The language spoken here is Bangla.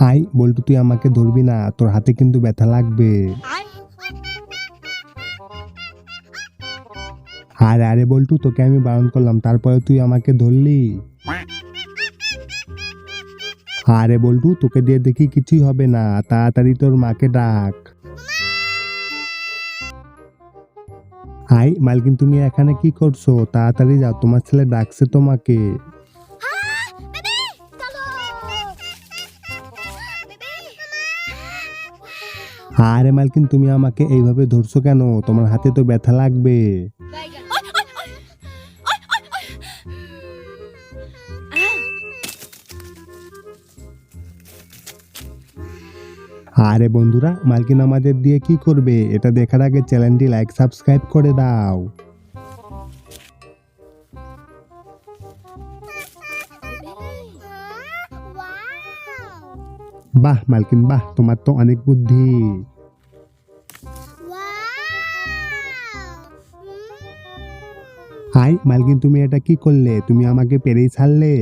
আই বল্টু, তুই আমাকে ধরবি না, তোর হাতে কিন্তু ব্যথা লাগবে। আরে আরে বল্টু, তোকে আমি বারণ করলাম, তারপরে তুই আমাকে ধরলি। আরে বল্টু, তোকে দিয়ে দেখি কিছুই হবে না, তাড়াতাড়ি তোর মাকে ডাক। আই মালকিন, তুমি এখানে কি করছো? তাড়াতাড়ি যাও, তোমার ছেলে ডাকছে তোমাকে। আরে মালকিন, তুমি আমাকে এইভাবে ধরছো কেন? তোমার হাতে তো ব্যথা লাগবে। আরে বন্ধুরা, মালকিন আমাদের দিয়ে কি করবে? এটা দেখার আগে চ্যানেলটি লাইক সাবস্ক্রাইব করে দাও। বাহ মালকিন বাহ, তোমার তো অনেক বুদ্ধি। হাই মালকিন, তুমি এটা কি করলে? তুমি আমাকে পেরেই ছাড়লে।